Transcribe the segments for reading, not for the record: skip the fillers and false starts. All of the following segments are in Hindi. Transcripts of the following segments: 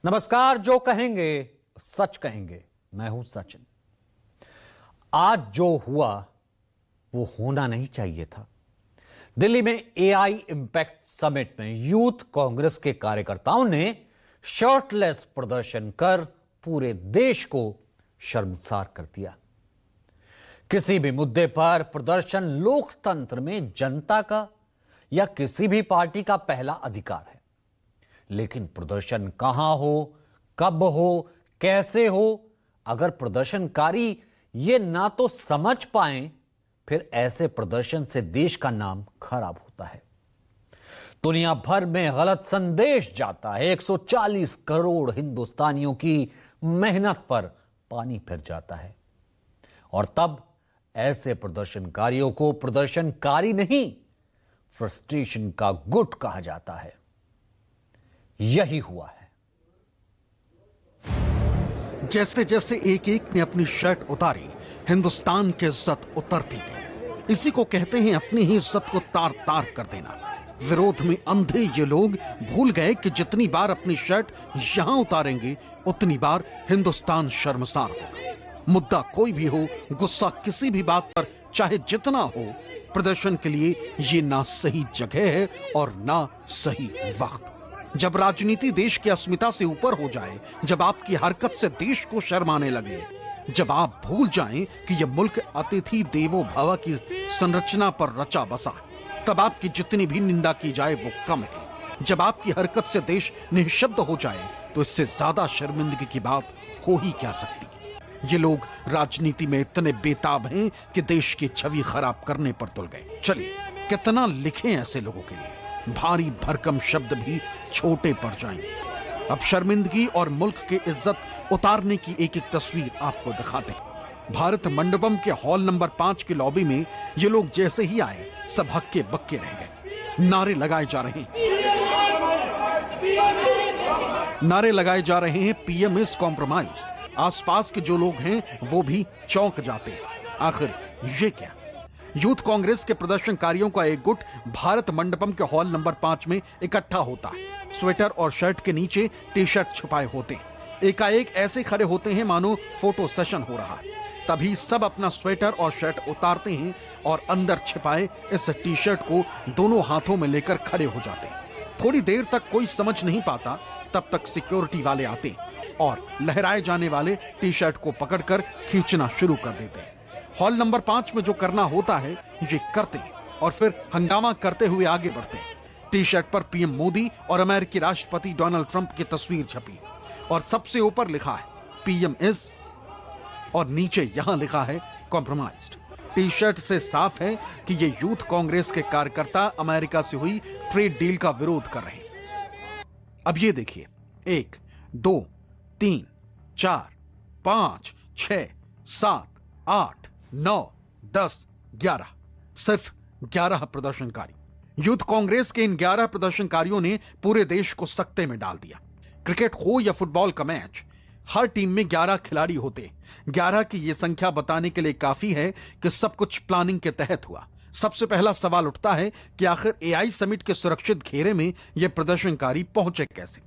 नमस्कार। जो कहेंगे सच कहेंगे। मैं हूं सचिन। आज जो हुआ वो होना नहीं चाहिए था। दिल्ली में एआई इंपैक्ट समिट में यूथ कांग्रेस के कार्यकर्ताओं ने शर्टलेस प्रदर्शन कर पूरे देश को शर्मसार कर दिया। किसी भी मुद्दे पर प्रदर्शन लोकतंत्र में जनता का या किसी भी पार्टी का पहला अधिकार है, लेकिन प्रदर्शन कहां हो, कब हो, कैसे हो, अगर प्रदर्शनकारी ये ना तो समझ पाए, फिर ऐसे प्रदर्शन से देश का नाम खराब होता है। दुनिया भर में गलत संदेश जाता है। 140 करोड़ हिंदुस्तानियों की मेहनत पर पानी फिर जाता है। और तब ऐसे प्रदर्शनकारियों को प्रदर्शनकारी नहीं, फ्रस्ट्रेशन का गुट कहा जाता है। यही हुआ है। जैसे जैसे एक एक ने अपनी शर्ट उतारी, हिंदुस्तान की इज्जत उतरती गई। इसी को कहते हैं अपनी ही इज्जत को तार तार कर देना। विरोध में अंधे ये लोग भूल गए कि जितनी बार अपनी शर्ट यहां उतारेंगे, उतनी बार हिंदुस्तान शर्मसार होगा। मुद्दा कोई भी हो, गुस्सा किसी भी बात पर चाहे जितना हो, प्रदर्शन के लिए ये ना सही जगह है और ना सही वक्त। जब राजनीति देश की अस्मिता से ऊपर हो जाए, जब आपकी हरकत से देश को शर्म आने लगे, जब आप भूल जाएं कि यह मुल्क अतिथि देवो भव की संरचना पर रचा बसा, तब आपकी जितनी भी निंदा की जाए वो कम है। जब आपकी हरकत से देश निःशब्द हो जाए, तो इससे ज्यादा शर्मिंदगी की बात हो ही क्या सकती। ये लोग राजनीति में इतने बेताब हैं कि देश की छवि खराब करने पर तुल गए। चलिए कितना लिखें ऐसे लोगों के लिए, भारी भरकम शब्द भी छोटे पड़ जाएंगे। अब शर्मिंदगी और मुल्क की इज्जत उतारने की एक एक तस्वीर आपको दिखाते हैं। भारत मंडपम के हॉल नंबर 5 की लॉबी में ये लोग जैसे ही आए, सब हक्के बक्के रह गए। नारे लगाए जा रहे हैं पीएम इज कॉम्प्रोमाइज्ड। आसपास के जो लोग हैं वो भी चौंक जाते हैं। आखिर ये क्या? यूथ कांग्रेस के प्रदर्शनकारियों का एक गुट भारत मंडपम के हॉल नंबर 5 में इकट्ठा होता है। स्वेटर और शर्ट के नीचे टी शर्ट छुपाए होते हैं। एकाएक ऐसे खड़े होते हैं मानो फोटो सेशन हो रहा है। तभी सब अपना स्वेटर और शर्ट उतारते हैं और अंदर छिपाए इस टी शर्ट को दोनों हाथों में लेकर खड़े हो जाते हैं। थोड़ी देर तक कोई समझ नहीं पाता, तब तक सिक्योरिटी वाले आते हैं और लहराए जाने वाले टी शर्ट को पकड़कर खींचना शुरू कर देते हैं। हॉल नंबर 5 में जो करना होता है ये करते और फिर हंगामा करते हुए आगे बढ़ते। टी शर्ट पर पीएम मोदी और अमेरिकी राष्ट्रपति डोनाल्ड ट्रंप की तस्वीर छपी और सबसे ऊपर लिखा है पीएम इज, और नीचे यहां लिखा है कॉम्प्रोमाइज्ड। टी शर्ट से साफ है कि ये यूथ कांग्रेस के कार्यकर्ता अमेरिका से हुई ट्रेड डील का विरोध कर रहे हैं। अब ये देखिए, 1 2 3 4 5 6 7 8 9 10 11, सिर्फ 11 प्रदर्शनकारी। यूथ कांग्रेस के इन 11 प्रदर्शनकारियों ने पूरे देश को सकते में डाल दिया। क्रिकेट हो या फुटबॉल का मैच, हर टीम में 11 खिलाड़ी होते। 11 की यह संख्या बताने के लिए काफी है कि सब कुछ प्लानिंग के तहत हुआ। सबसे पहला सवाल उठता है कि आखिर एआई समिट के सुरक्षित घेरे में यह प्रदर्शनकारी पहुंचे कैसे?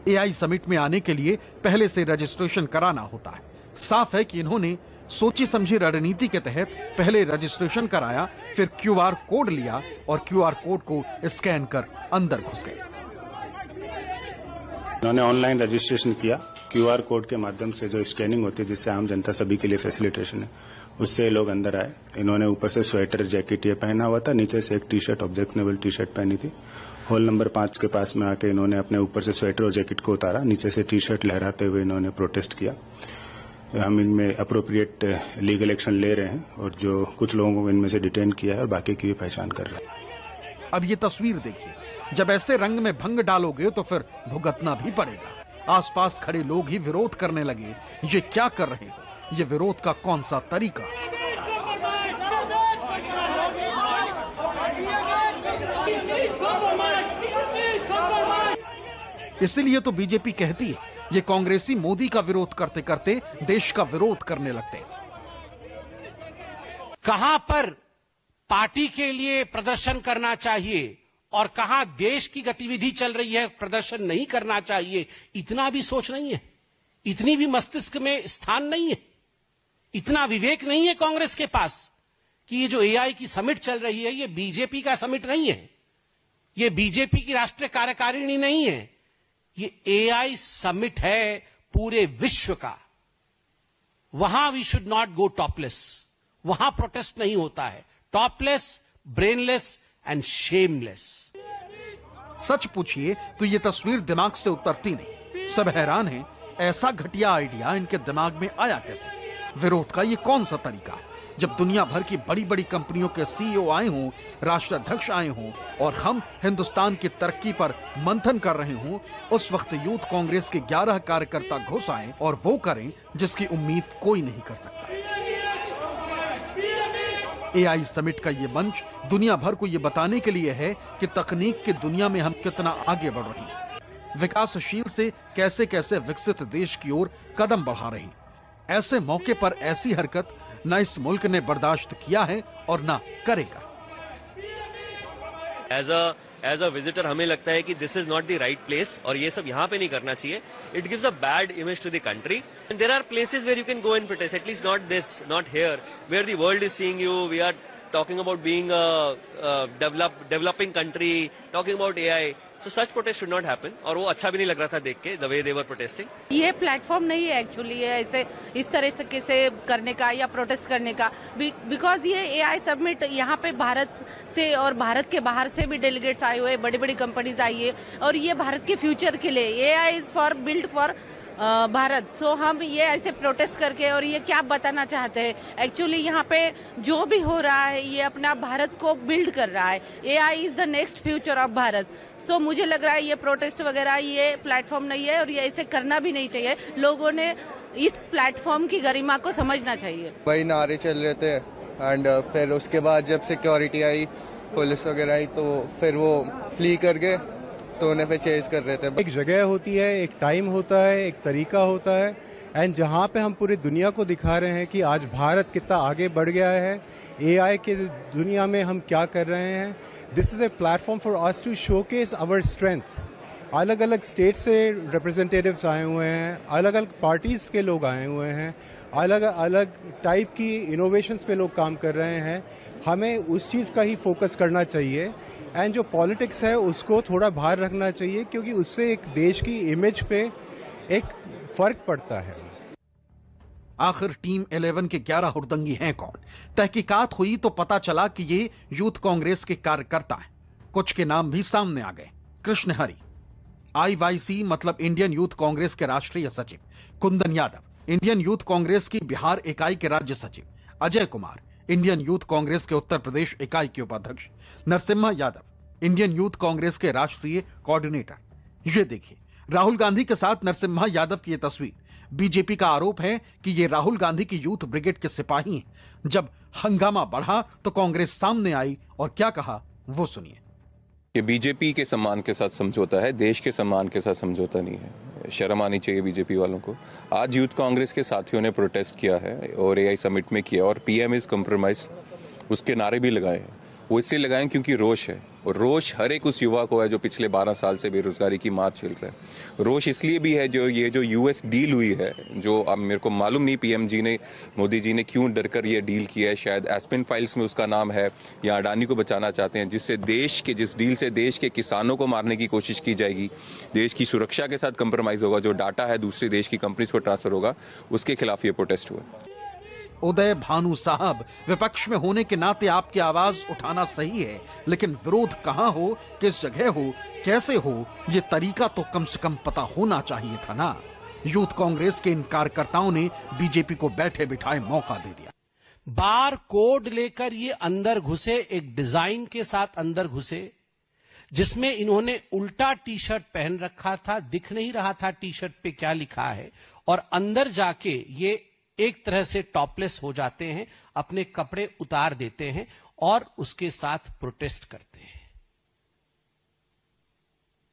एआई समिट में आने के लिए पहले से रजिस्ट्रेशन कराना होता है। साफ है कि इन्होंने सोची समझी रणनीति के तहत पहले रजिस्ट्रेशन कराया, फिर क्यूआर कोड लिया और क्यूआर कोड को स्कैन कर अंदर घुस गए। उन्होंने ऑनलाइन रजिस्ट्रेशन किया। क्यूआर कोड के माध्यम से जो स्कैनिंग होती है, जिससे आम जनता सभी के लिए फैसिलिटेशन है, उससे लोग अंदर आए। इन्होंने ऊपर से स्वेटर जैकेट ये पहना हुआ था, नीचे से एक T shirt, objectionable T shirt पहनी थी। हॉल नंबर 5 के पास में आके इन्होंने अपने ऊपर से स्वेटर और जैकेट को उतारा, नीचे से टी शर्ट लहराते हुए इन्होंने प्रोटेस्ट किया। हम इनमें अप्रोप्रिएट लीगल एक्शन ले रहे हैं और जो कुछ लोगों को इनमें से डिटेन किया है और बाकी की भी पहचान कर रहे हैं। अब ये तस्वीर देखिए, जब ऐसे रंग में भंग डालोगे तो फिर भुगतना भी पड़ेगा। आसपास खड़े लोग ही विरोध करने लगे, ये क्या कर रहे हो? ये विरोध का कौन सा तरीका? इसीलिए तो बीजेपी कहती है ये कांग्रेसी मोदी का विरोध करते करते देश का विरोध करने लगते। कहां पर पार्टी के लिए प्रदर्शन करना चाहिए और कहां देश की गतिविधि चल रही है, प्रदर्शन नहीं करना चाहिए, इतना भी सोच नहीं है, इतनी भी मस्तिष्क में स्थान नहीं है, इतना विवेक नहीं है कांग्रेस के पास कि ये जो एआई की समिट चल रही है ये बीजेपी का समिट नहीं है, ये बीजेपी की राष्ट्रीय कार्यकारिणी नहीं है, ये एआई समिट है पूरे विश्व का। वहां we should not go topless, वहां प्रोटेस्ट नहीं होता है, टॉपलेस, ब्रेनलेस एंड शेमलेस। सच पूछिए तो ये तस्वीर दिमाग से उतरती नहीं। सब हैरान हैं, ऐसा घटिया आइडिया इनके दिमाग में आया कैसे? विरोध का ये कौन सा तरीका है? जब दुनिया भर की बड़ी बड़ी कंपनियों के सीईओ आए हों, राष्ट्राध्यक्ष आए हों और हम हिंदुस्तान की तरक्की पर मंथन कर रहे हों, उस वक्त यूथ कांग्रेस के 11 कार्यकर्ता घुस आए और वो करें जिसकी उम्मीद कोई नहीं कर सकता। एआई समिट का ये मंच दुनिया भर को ये बताने के लिए है कि तकनीक की दुनिया में हम कितना आगे बढ़ रहे हैं, विकासशील से कैसे कैसे विकसित देश की ओर कदम बढ़ा रहे हैं। ऐसे मौके पर ऐसी हरकत न इस मुल्क ने बर्दाश्त किया है और न करेगा। एज अ विजिटर हमें लगता है कि this is not the right place और ये सब यहाँ पे नहीं करना चाहिए। It gives a bad image to the country and there are places where you can go and protest, at least not this, not here where the world is seeing you. We are talking about being a developing country, talking about AI. So such protest should not happen. और वो अच्छा भी नहीं लग रहा था देख के, the way they were protesting. ये प्लेटफॉर्म नहीं है एक्चुअली ऐसे इस तरह से कैसे करने का या प्रोटेस्ट करने का, बिकॉज ये एआई समिट यहाँ पे भारत से और भारत के बाहर से भी डेलीगेट्स आए हुए, बड़ी बड़ी कंपनीज आई है और ये भारत के फ्यूचर के लिए AI is for build for Bharat. So हम ये ऐसे प्रोटेस्ट करके और ये क्या बताना चाहते हैं एक्चुअली यहाँ पे जो भी हो रहा है ये अपना भारत को बिल्ड कर रहा है। AI is the next future of Bharat. So मुझे लग रहा है ये प्रोटेस्ट वगैरह ये प्लेटफॉर्म नहीं है और ये ऐसे करना भी नहीं चाहिए। लोगों ने इस प्लेटफॉर्म की गरिमा को समझना चाहिए। वही नारे चल रहे थे एंड फिर उसके बाद जब सिक्योरिटी आई, पुलिस वगैरह आई तो फिर वो फ्ली कर गए तो उन्हें फिर चेज कर रहे थे। एक जगह होती है, एक टाइम होता है, एक तरीका होता है एंड जहाँ पे हम पूरी दुनिया को दिखा रहे हैं कि आज भारत कितना आगे बढ़ गया है, एआई के दुनिया में हम क्या कर रहे हैं। This is a platform for us to showcase our strength. अलग अलग स्टेट से रिप्रेजेंटेटिव्स आए हुए हैं, अलग अलग पार्टीज़ के लोग आए हुए हैं, अलग अलग टाइप की इनोवेशंस पे लोग काम कर रहे हैं। हमें उस चीज़ का ही फोकस करना चाहिए एंड जो पॉलिटिक्स है उसको थोड़ा बाहर रखना चाहिए क्योंकि उससे एक देश की इमेज पे एक फ़र्क पड़ता है। आखिर टीम 11 के 11 हुड़दंगी हैं कौन? तहकीकात हुई तो पता चला कि ये यूथ कांग्रेस के कार्यकर्ता हैं। कुछ के नाम भी सामने आ गए। कृष्ण हरि, IYC मतलब इंडियन यूथ कांग्रेस के राष्ट्रीय सचिव, कुंदन यादव, इंडियन यूथ कांग्रेस की बिहार इकाई के राज्य सचिव, अजय कुमार, इंडियन यूथ कांग्रेस के उत्तर प्रदेश इकाई के उपाध्यक्ष, नरसिम्हा यादव, इंडियन यूथ कांग्रेस के राष्ट्रीय कोऑर्डिनेटर। ये देखिए राहुल गांधी के साथ नरसिम्हा यादव की यह तस्वीर। बीजेपी का आरोप है कि ये राहुल गांधी की यूथ ब्रिगेड के सिपाही हैं। जब हंगामा बढ़ा तो कांग्रेस सामने आई और क्या कहा वो सुनिए। ये बीजेपी के सम्मान के साथ समझौता है, देश के सम्मान के साथ समझौता नहीं है। शर्म आनी चाहिए बीजेपी वालों को। आज यूथ कांग्रेस के साथियों ने प्रोटेस्ट किया है और एआई समिट में किया और पीएम इज कॉम्प्रोमाइज, उसके नारे भी लगाए हैं। वो इसलिए लगाए क्योंकि रोष है और रोष हर एक उस युवा को है जो पिछले 12 साल से बेरोजगारी की मार झेल रहा है। रोष इसलिए भी है जो ये जो यूएस डील हुई है, जो अब मेरे को मालूम नहीं पीएम जी ने, मोदी जी ने क्यों डरकर ये डील किया है। शायद एस्पेन फाइल्स में उसका नाम है या अडानी को बचाना चाहते हैं, जिससे जिस डील से देश के किसानों को मारने की कोशिश की जाएगी, देश की सुरक्षा के साथ कंप्रोमाइज होगा, जो डाटा है दूसरे देश की कंपनीज को ट्रांसफर होगा, उसके खिलाफ ये प्रोटेस्ट हुआ। उदय भानु साहब, विपक्ष में होने के नाते आपकी आवाज उठाना सही है, लेकिन विरोध कहां हो, किस जगह हो, कैसे हो, ये तरीका तो कम से कम पता होना चाहिए था ना। यूथ कांग्रेस के इन कार्यकर्ताओं ने बीजेपी को बैठे बिठाए मौका दे दिया। बार कोड लेकर ये अंदर घुसे, एक डिजाइन के साथ अंदर घुसे जिसमें इन्होंने उल्टा टी शर्ट पहन रखा था, दिख नहीं रहा था टी शर्ट पे क्या लिखा है, और अंदर जाके ये एक तरह से टॉपलेस हो जाते हैं, अपने कपड़े उतार देते हैं और उसके साथ प्रोटेस्ट करते हैं।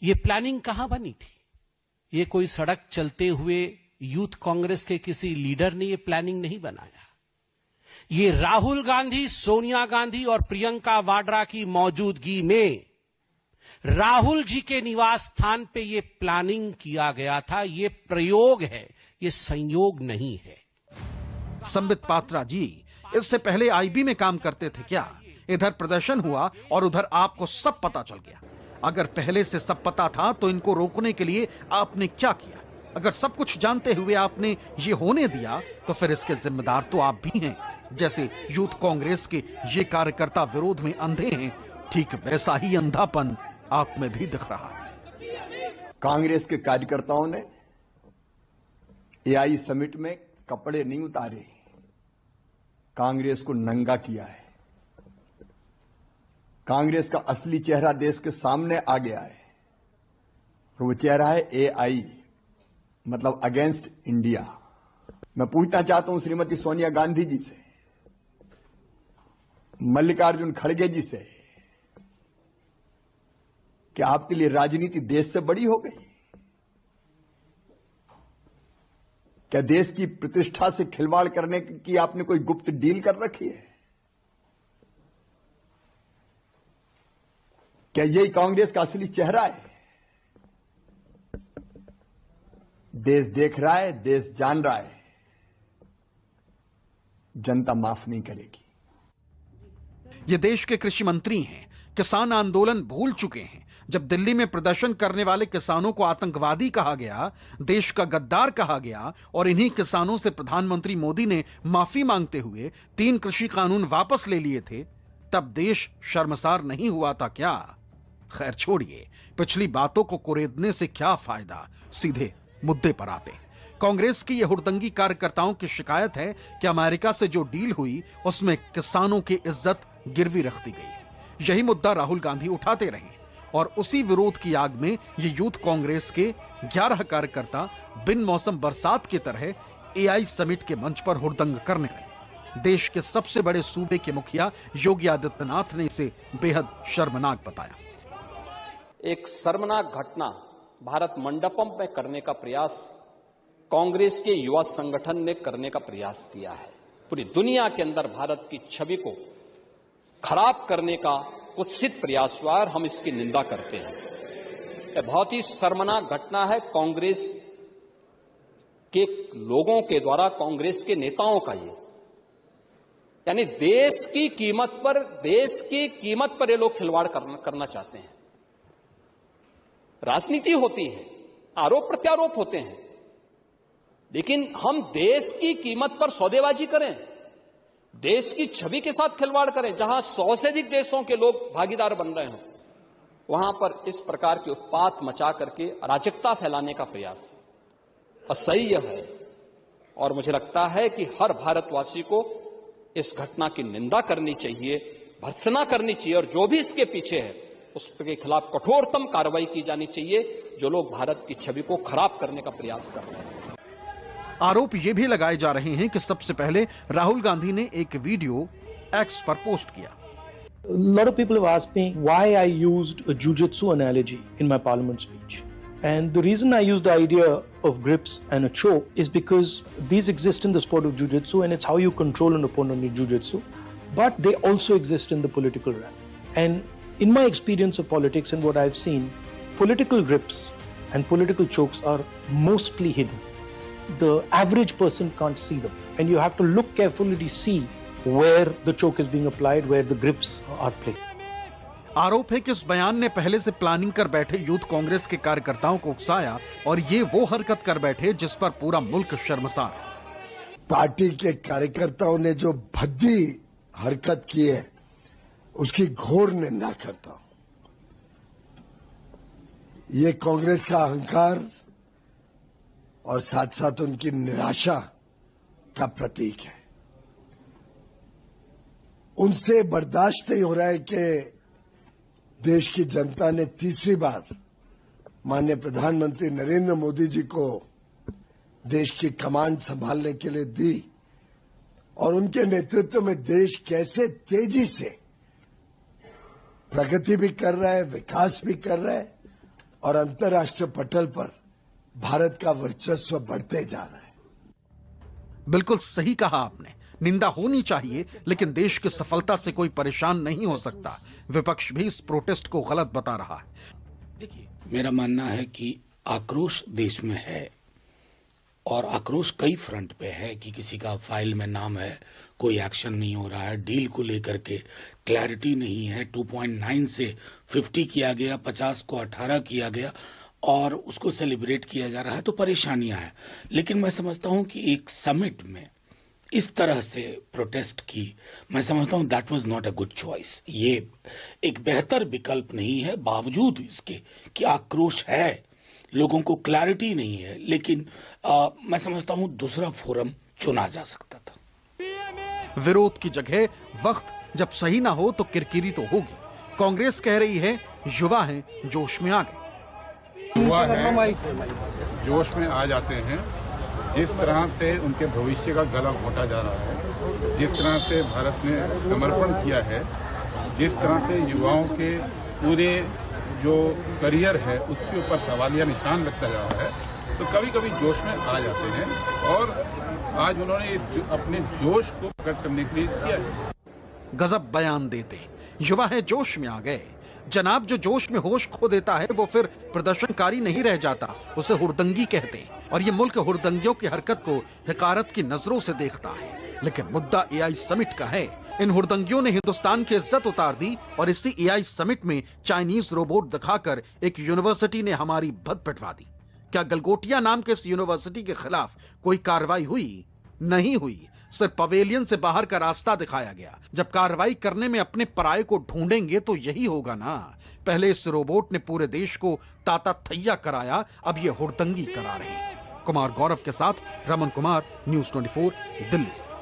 ये प्लानिंग कहां बनी थी? ये कोई सड़क चलते हुए यूथ कांग्रेस के किसी लीडर ने ये प्लानिंग नहीं बनाया। ये राहुल गांधी, सोनिया गांधी और प्रियंका वाड्रा की मौजूदगी में राहुल जी के निवास स्थान पे ये प्लानिंग किया गया था, ये प्रयोग है, ये संयोग नहीं है। संबित पात्रा जी इससे पहले आईबी में काम करते थे क्या? इधर प्रदर्शन हुआ और उधर आपको सब पता चल गया। अगर पहले से सब पता था तो इनको रोकने के लिए आपने क्या किया? अगर सब कुछ जानते हुए आपने ये होने दिया तो फिर इसके जिम्मेदार तो आप भी हैं। जैसे यूथ कांग्रेस के ये कार्यकर्ता विरोध में अंधे हैं, ठीक वैसा ही अंधापन आप में भी दिख रहा है। कांग्रेस के कार्यकर्ताओं ने एआई समिट में कपड़े नहीं उतारे, कांग्रेस को नंगा किया है। कांग्रेस का असली चेहरा देश के सामने आ गया है। वो चेहरा है एआई, मतलब अगेंस्ट इंडिया। मैं पूछना चाहता हूं श्रीमती सोनिया गांधी जी से, मल्लिकार्जुन खड़गे जी से, कि आपके लिए राजनीति देश से बड़ी हो गई? क्या देश की प्रतिष्ठा से खिलवाड़ करने की आपने कोई गुप्त डील कर रखी है? क्या यही कांग्रेस का असली चेहरा है? देश देख रहा है, देश जान रहा है, जनता माफ नहीं करेगी। ये देश के कृषि मंत्री हैं। किसान आंदोलन भूल चुके हैं। जब दिल्ली में प्रदर्शन करने वाले किसानों को आतंकवादी कहा गया, देश का गद्दार कहा गया और इन्हीं किसानों से प्रधानमंत्री मोदी ने माफी मांगते हुए 3 कृषि कानून वापस ले लिए थे, तब देश शर्मसार नहीं हुआ था क्या? खैर छोड़िए, पिछली बातों को कुरेदने से क्या फायदा, सीधे मुद्दे पर आते। कांग्रेस की यह हुड़दंगी कार्यकर्ताओं की शिकायत है कि अमेरिका से जो डील हुई उसमें किसानों की इज्जत गिरवी रख दी गई। यही मुद्दा राहुल गांधी उठाते रहे और उसी विरोध की आग में ये यूथ कांग्रेस के 11 कार्यकर्ता बिन मौसम बरसात की तरह एआई समिट के मंच पर हुड़दंग करने लगे। देश के सबसे बड़े सूबे के मुखिया योगी आदित्यनाथ ने इसे बेहद शर्मनाक बताया। एक शर्मनाक घटना भारत मंडपम में करने का प्रयास कांग्रेस के युवा संगठन ने करने का प्रयास किया है। पूरी दुनिया के अंदर भारत की छवि को खराब करने का कुत्सित प्रयास हुआ और हम इसकी निंदा करते हैं। यह बहुत ही शर्मनाक घटना है कांग्रेस के लोगों के द्वारा, कांग्रेस के नेताओं का। ये यानी देश की कीमत पर ये लोग खिलवाड़ करना चाहते हैं। राजनीति होती है, आरोप प्रत्यारोप होते हैं, लेकिन हम देश की कीमत पर सौदेबाजी करें, देश की छवि के साथ खिलवाड़ करें, जहां 100 से अधिक देशों के लोग भागीदार बन रहे हों, वहां पर इस प्रकार की उत्पात मचा करके अराजकता फैलाने का प्रयास असह्य है। और मुझे लगता है कि हर भारतवासी को इस घटना की निंदा करनी चाहिए, भर्त्सना करनी चाहिए और जो भी इसके पीछे है उसके खिलाफ कठोरतम कार्रवाई की जानी चाहिए, जो लोग भारत की छवि को खराब करने का प्रयास कर रहे हैं। आरोप ये भी लगाए जा रहे हैं कि सबसे पहले राहुल गांधी ने एक वीडियो एक्स पर पोस्ट किया। A lot of people have asked me why I used a jujitsu analogy in my parliament speech. And the reason I used the idea of grips and a choke is because these exist in the sport of jujitsu and it's how you control an opponent in jujitsu. But they also exist in the political realm. And in my experience of politics and what I've seen, political grips and political chokes are mostly hidden. The average person can't see them. And you have to look carefully to see where the choke is being applied, where the grips are played. आरोप है कि इस बयान ने पहले से प्लानिंग कर बैठे यूथ कांग्रेस के कार्यकर्ताओं को उकसाया और ये वो हरकत कर बैठे जिस पर पूरा मुल्क शर्मसार है। पार्टी के कार्यकर्ताओं ने जो भद्दी हरकत की है उसकी घोर निंदा करता हूं। ये कांग्रेस का अहंकार और साथ साथ उनकी निराशा का प्रतीक है। उनसे बर्दाश्त नहीं हो रहा है कि देश की जनता ने तीसरी बार माननीय प्रधानमंत्री नरेंद्र मोदी जी को देश की कमान संभालने के लिए दी और उनके नेतृत्व में देश कैसे तेजी से प्रगति भी कर रहा है, विकास भी कर रहा है और अंतर्राष्ट्रीय पटल पर भारत का वर्चस्व बढ़ते जा रहा है। बिल्कुल सही कहा आपने। निंदा होनी चाहिए, लेकिन देश की सफलता से कोई परेशान नहीं हो सकता। विपक्ष भी इस प्रोटेस्ट को गलत बता रहा है। देखिए, मेरा मानना है कि आक्रोश देश में है और आक्रोश कई फ्रंट पे है कि किसी का फाइल में नाम है, कोई एक्शन नहीं हो रहा है, डील को लेकर के क्लैरिटी नहीं है, 2.9 से 50 किया गया, 50 को 18 किया गया और उसको सेलिब्रेट किया जा रहा है, तो परेशानियां हैं। लेकिन मैं समझता हूं कि एक समिट में इस तरह से प्रोटेस्ट की, मैं समझता हूं that was not a good choice. ये एक बेहतर विकल्प नहीं है, बावजूद इसके कि आक्रोश है, लोगों को क्लैरिटी नहीं है, लेकिन मैं समझता हूं दूसरा फोरम चुना जा सकता था। विरोध की जगह वक्त जब सही ना हो तो किरकिरी तो होगी। कांग्रेस कह रही है युवा हैं, जोश में आ गए। युवा है, जोश में आ जाते हैं। जिस तरह से उनके भविष्य का गला घोटा जा रहा है, जिस तरह से भारत ने समर्पण किया है, जिस तरह से युवाओं के पूरे जो करियर है उसके ऊपर सवालिया निशान लगता जा रहा है, तो कभी कभी जोश में आ जाते हैं और आज उन्होंने अपने जोश को प्रकट करने के लिए किया है। गजब बयान देते, युवा है जोश में आ गए। जनाब, जो जोश में होश खो देता है वो फिर प्रदर्शनकारी नहीं रह जाता, उसे हुड़दंगी कहते। और ये मुल्क हुड़दंगियों की हरकत को हिकारत की नजरों से देखता है। लेकिन मुद्दा एआई समिट का है। इन हुड़दंगियों ने हिंदुस्तान की इज्जत उतार दी और इसी एआई समिट में चाइनीज रोबोट दिखाकर एक यूनिवर्सिटी ने हमारी भद पिटवा दी। क्या गलगोटिया नाम के इस यूनिवर्सिटी के खिलाफ कोई कार्रवाई हुई? नहीं हुई। सिर्फ पवेलियन से बाहर का रास्ता दिखाया गया। जब कार्रवाई करने में अपने पराये को ढूंढेंगे तो यही होगा ना। पहले इस रोबोट ने पूरे देश को ताता थैया कराया, अब ये हुड़दंगी करा रहे हैं। कुमार गौरव के साथ रमन कुमार, न्यूज़ 24, दिल्ली।